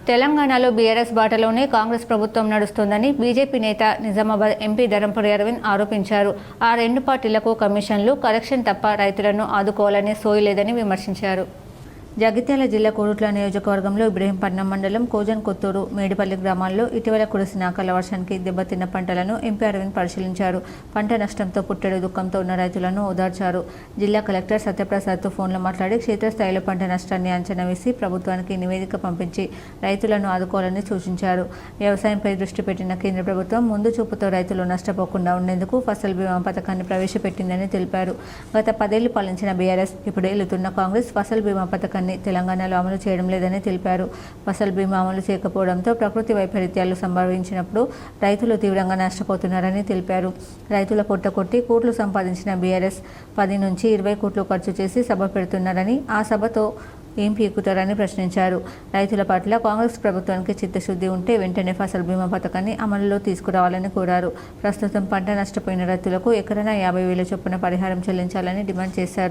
తెలంగాణలో బీఆర్ఎస్ బాటలోనే కాంగ్రెస్ ప్రభుత్వం నడుస్తోందని బీజేపీ నేత నిజామాబాద్ ఎంపీ ధరంపురి అరవింద్ ఆరోపించారు. ఆ రెండు పార్టీలకు కమిషన్లు, కలెక్షన్ తప్ప రైతులను ఆదుకోవాలనే సోయి లేదని విమర్శించారు. జగిత్యాల జిల్లా కోరుట్ల నియోజకవర్గంలో ఇబ్రహీంపట్నం మండలం కోజన్ కొత్తూరు, మేడిపల్లి గ్రామాల్లో ఇటీవల కురిసిన అకాల వర్షానికి దెబ్బతిన్న పంటలను ఎంపీ అరవింద్ పరిశీలించారు. పంట నష్టంతో పుట్టెడు దుఃఖంతో ఉన్న రైతులను ఓదార్చారు. జిల్లా కలెక్టర్ సత్యప్రసాద్తో ఫోన్లో మాట్లాడి క్షేత్రస్థాయిలో పంట నష్టాన్ని అంచనా వేసి ప్రభుత్వానికి నివేదిక పంపించి రైతులను ఆదుకోవాలని సూచించారు. వ్యవసాయంపై దృష్టి పెట్టిన కేంద్ర ప్రభుత్వం ముందు చూపుతో రైతులు నష్టపోకుండా ఉండేందుకు ఫసల్ బీమా పథకాన్ని ప్రవేశపెట్టిందని తెలిపారు. గత 10 ఏళ్లు పాలించిన బీఆర్ఎస్ ఇప్పుడు ఏలుతున్న కాంగ్రెస్ ఫసల్ బీమా పథకాన్ని తెలంగాణలో అమలు చేయడం లేదని తెలిపారు. ఫసల్ బీమా అమలు చేయకపోవడంతో ప్రకృతి వైపరీత్యాలు సంభవించినప్పుడు రైతులు తీవ్రంగా నష్టపోతున్నారని తెలిపారు. రైతుల పొట్ట కొట్టి కోట్లు సంపాదించిన బీఆర్ఎస్ 10 నుంచి 20 కోట్లు ఖర్చు చేసి సభ పెడుతున్నారని, ఆ సభతో ఏం పీకుతారని ప్రశ్నించారు. రైతుల పట్ల కాంగ్రెస్ ప్రభుత్వానికి చిత్తశుద్ధి ఉంటే వెంటనే ఫసల్ బీమా పథకాన్ని అమలులో తీసుకురావాలని కోరారు. ప్రస్తుతం పంట నష్టపోయిన రైతులకు ఎకరానా 50,000 చొప్పున పరిహారం చెల్లించాలని డిమాండ్ చేశారు.